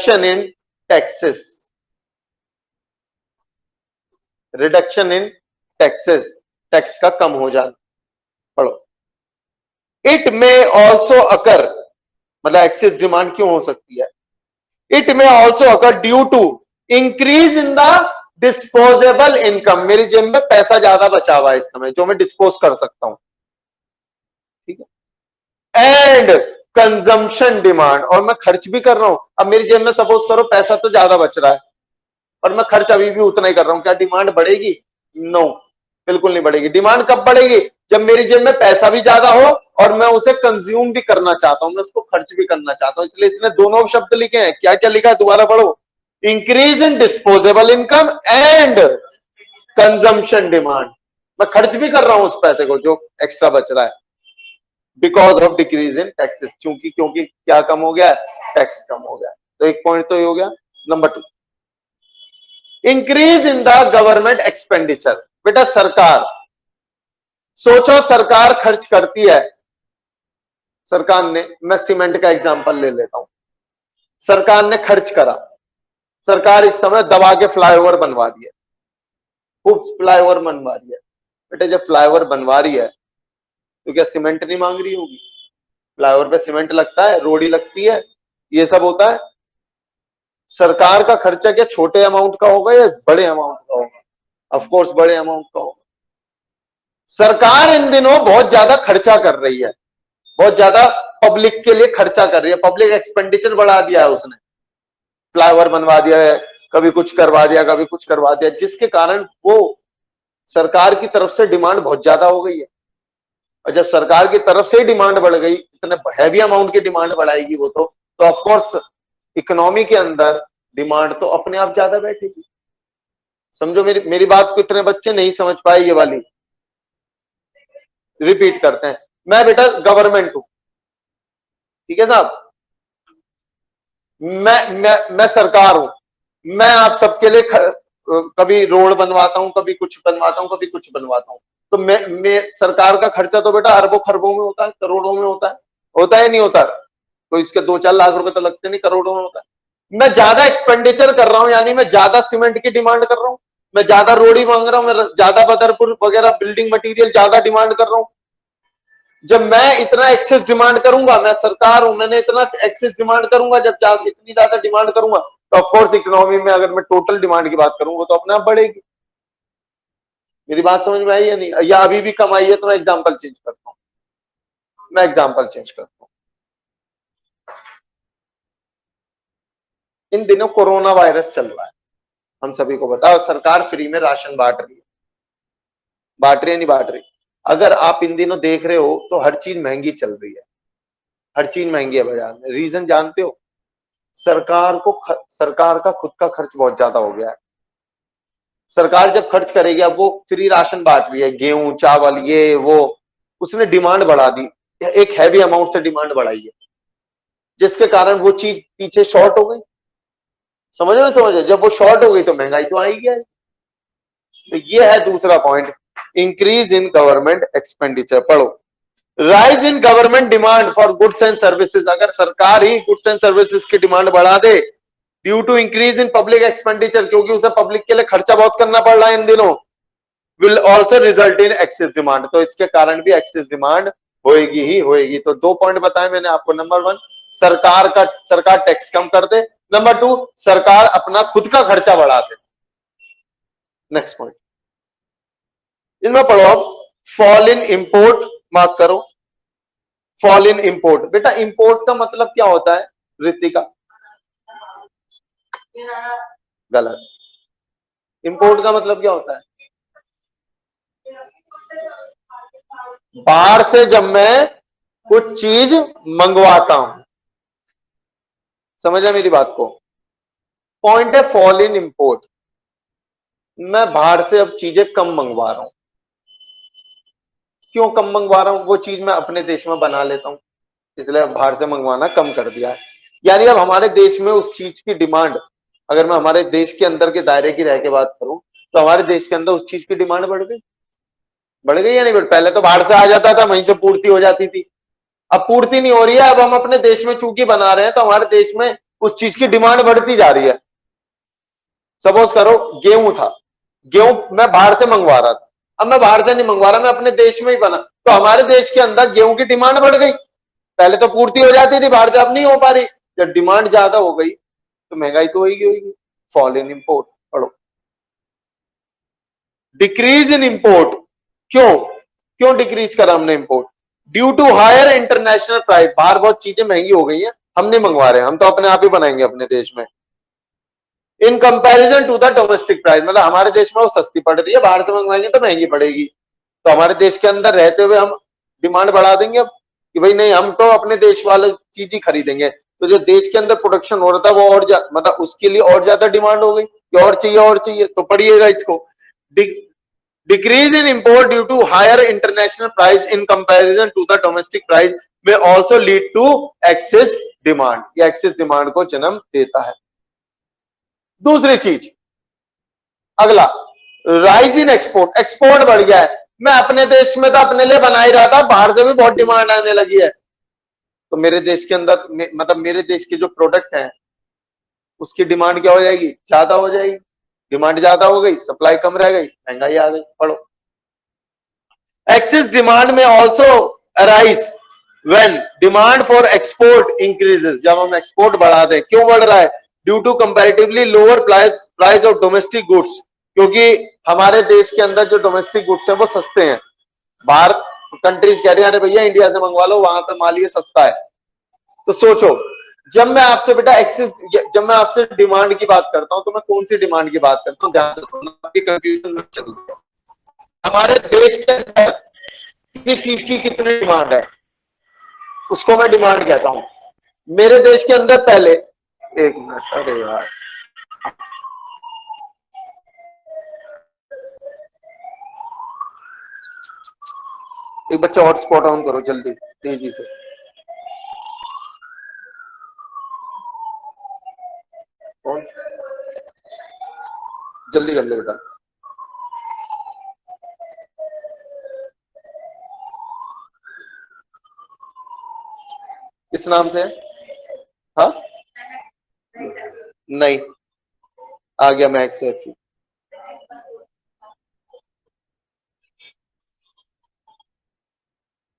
Reduction in taxes, reduction in taxes, tax का कम हो जाना। पढ़ो, इट मे ऑल्सो अकर, मतलब एक्सेस डिमांड क्यों हो सकती है? It may also occur due to increase in the disposable income, मेरी जेब में पैसा ज्यादा बचा हुआ है इस समय जो मैं डिस्पोज कर सकता हूं, ठीक है, एंड कंजम्पशन डिमांड, और मैं खर्च भी कर रहा हूं। अब मेरी जेब में सपोज करो पैसा तो ज्यादा बच रहा है और मैं खर्च अभी भी उतना ही कर रहा हूं, क्या डिमांड बढ़ेगी? नो, बिल्कुल नहीं बढ़ेगी। डिमांड कब बढ़ेगी? जब मेरी जेब में पैसा भी ज्यादा हो और मैं उसे कंज्यूम भी करना चाहता हूं, मैं उसको खर्च भी करना चाहता हूं। इसलिए इसने दोनों शब्द लिखे हैं। क्या क्या लिखा है दोबारा पढ़ो, increase in disposable income and consumption demand, मैं खर्च भी कर रहा हूं उस पैसे को जो एक्स्ट्रा बच रहा है, because of decrease in taxes, क्योंकि क्या कम हो गया? टैक्स कम हो गया। तो एक पॉइंट तो ये हो गया। Number 2, increase in the government expenditure. बेटा सरकार, सोचो सरकार खर्च करती है, सरकार ने, मैं सीमेंट का एग्जांपल ले लेता हूं, सरकार ने खर्च करा, सरकार इस समय दबा के फ्लाईओवर बनवा रही है, खूब फ्लाईओवर बनवा रही है। बेटे जब फ्लाईओवर बनवा रही है तो क्या सीमेंट नहीं मांग रही होगी? फ्लाईओवर पे सीमेंट लगता है, रोड़ी लगती है, ये सब होता है। सरकार का खर्चा क्या छोटे अमाउंट का होगा या बड़े अमाउंट का होगा? ऑफ कोर्स बड़े अमाउंट का होगा। सरकार इन दिनों बहुत ज्यादा खर्चा कर रही है, बहुत ज्यादा पब्लिक के लिए खर्चा कर रही है, पब्लिक एक्सपेंडिचर बढ़ा दिया है उसने, फ्लाईओवर बनवा दिया है, कभी कुछ करवा दिया, कभी कुछ करवा दिया, जिसके कारण वो सरकार की तरफ से डिमांड बहुत ज्यादा हो गई है। और जब सरकार की तरफ से डिमांड बढ़ गई, इतने हैवी अमाउंट की डिमांड बढ़ाएगी वो, तो ऑफ कोर्स इकोनॉमी के अंदर डिमांड तो अपने आप ज्यादा बैठेगी। समझो मेरी बात को, इतने बच्चे नहीं समझ पाए ये वाली, रिपीट करते हैं। मैं बेटा गवर्नमेंट हूं, ठीक है साहब, मैं सरकार हूं, मैं आप सबके लिए कभी रोड बनवाता हूं, कभी कुछ बनवाता हूं, कभी कुछ बनवाता हूं। तो मैं सरकार का खर्चा तो बेटा अरबों खरबों में होता है, करोड़ों में होता है नहीं होता? तो इसके 2-4 लाख रुपए तो लगते नहीं, करोड़ों में होता है। मैं ज्यादा एक्सपेंडिचर कर रहा हूं, यानी मैं ज्यादा सीमेंट की डिमांड कर रहा हूं, मैं ज्यादा रोड़ी मांग रहा हूं, मैं ज्यादा बदरपुर वगैरह बिल्डिंग मटेरियल ज्यादा डिमांड कर रहा हूं। जब मैं इतना एक्सेस डिमांड करूंगा, मैं सरकार हूं, मैंने इतना एक्सेस डिमांड करूंगा, जब इतनी ज्यादा डिमांड करूंगा तो ऑफ कोर्स इकोनॉमी में, अगर मैं टोटल डिमांड की बात करूंगा तो अपने आप बढ़ेगी। मेरी बात समझ में आई या नहीं? या अभी भी कम आई है तो मैं एग्जांपल चेंज करता हूं, मैं एग्जांपल चेंज करता हूं। इन दिनों कोरोना वायरस चल रहा है, हम सभी को बताओ, सरकार फ्री में राशन बांट रही है, बांट रही है नहीं बांट रही? अगर आप इन दिनों देख रहे हो तो हर चीज महंगी चल रही है, हर चीज महंगी है बाजार में। रीजन जानते हो? सरकार का खुद का खर्च बहुत ज्यादा हो गया है। सरकार जब खर्च करेगी, अब वो फ्री राशन बांट रही है, गेहूं चावल ये वो, उसने डिमांड बढ़ा दी, एक हैवी अमाउंट से डिमांड बढ़ाई है, जिसके कारण वो चीज पीछे शॉर्ट हो गई। समझो ना, समझो, जब वो शॉर्ट हो गई तो महंगाई तो आएगी। तो ये है दूसरा point, increase in government expenditure. पढ़ो, rise in government demand for goods and services, अगर सरकार ही गुड्स एंड सर्विसेज की डिमांड बढ़ा दे due to increase in public expenditure, क्योंकि उसे पब्लिक के लिए खर्चा बहुत करना पड़ रहा है इन दिनों, will also result in excess demand, तो इसके कारण भी एक्सेस डिमांड होएगी ही होएगी। तो 2 पॉइंट बताए मैंने आपको। नंबर 1, सरकार टैक्स कम कर दे। नंबर 2, सरकार अपना खुद का खर्चा बढ़ा दे। नेक्स्ट पॉइंट, इनमें पढ़ो अब, फॉल इन इंपोर्ट, मार्क करो, फॉल इन इंपोर्ट। बेटा इंपोर्ट का मतलब क्या होता है रितिका? गलत। इंपोर्ट का मतलब क्या होता है? बाहर से जब मैं कुछ चीज मंगवाता हूं, समझा मेरी बात को? पॉइंट है फॉल इन इंपोर्ट, मैं बाहर से अब चीजें कम मंगवा रहा हूं। क्यों कम मंगवा रहा हूं? वो चीज मैं अपने देश में बना लेता हूं, इसलिए बाहर से मंगवाना कम कर दिया है। यानी अब हमारे देश में उस चीज की डिमांड, अगर मैं हमारे देश के अंदर के दायरे की रह के बात करूं तो हमारे देश के अंदर उस चीज की डिमांड बढ़ गई या नहीं? पहले तो बाहर से आ जाता था, वहीं से पूर्ति हो जाती थी, अब पूर्ति नहीं हो रही है। अब हम अपने देश में चूंकि बना रहे हैं तो हमारे देश में उस चीज की डिमांड बढ़ती जा रही है। सपोज करो गेहूं था, गेहूं मैं बाहर से मंगवा रहा था, अब मैं बाहर से नहीं मंगवा रहा, मैं अपने देश में ही बना, तो हमारे देश के अंदर गेहूं की डिमांड बढ़ गई। पहले तो पूर्ति हो जाती थी बाहर से, अब नहीं हो पा रही। जब डिमांड ज्यादा हो गई तो महंगाई तो होगी। फॉल इन इंपोर्ट पढ़ो, डिक्रीज इन इंपोर्ट। क्यों क्यों डिक्रीज करा हमने import? Due to higher international price. बाहर बहुत चीजें महंगी हो गई हैं, हम नहीं मंगवा रहे, हम तो अपने आप ही बनाएंगे अपने देश में। In comparison to the domestic price, मतलब हमारे देश में वो सस्ती पड़ रही है, बाहर से मंगवाएंगे तो महंगी पड़ेगी। तो हमारे देश के अंदर रहते हुए हम डिमांड बढ़ा देंगे अब कि भाई नहीं, हम तो अपने देश वाले चीज ही खरीदेंगे। तो जो देश के अंदर प्रोडक्शन हो रहा था वो और मतलब उसके लिए और ज्यादा डिमांड हो गई कि और चाहिए तो पड़िएगा इसको। Decrease in import due to higher international price in comparison to the domestic price may also lead to excess demand. ये एक्सेस डिमांड को जन्म देता है। दूसरी चीज, अगला राइज इन एक्सपोर्ट। एक्सपोर्ट बढ़ गया है, मैं अपने देश में तो अपने लिए बना ही रहा था, बाहर से भी बहुत डिमांड आने लगी है, तो मेरे देश के अंदर मतलब मेरे देश के जो प्रोडक्ट हैं उसकी डिमांड क्या हो जाएगी? ज्यादा हो जाएगी। डिमांड ज्यादा हो गई, सप्लाई कम रह गई, महंगाई आ गई। पढ़ो, excess demand may also arise when demand for export increases. जब हम एक्सपोर्ट बढ़ा दें, क्यों बढ़ रहा है? Due to comparatively lower price of domestic goods, क्योंकि हमारे देश के अंदर जो डोमेस्टिक गुड्स हैं वो सस्ते हैं। बाहर कंट्रीज कह रही है अरे भैया इंडिया से मंगवा लो, वहां पे माल ये सस्ता है। तो सोचो, जब मैं आपसे बेटा एक्सेस, जब मैं आपसे डिमांड की बात करता हूं तो मैं कौन सी डिमांड की बात करता हूं? ध्यान से सुनना, आपकी कंफ्यूजन मत चलती। हमारे देश के अंदर किसी चीज की कितनी डिमांड है उसको मैं डिमांड कहता हूं। मेरे देश के अंदर पहले, एक मिनट, अरे यार एक बच्चा हॉटस्पॉट ऑन करो जल्दी तेजी से। कौन? जल्दी कर ले बेटा। किस नाम से है? हाँ नहीं, आ गया मैक्स एफ।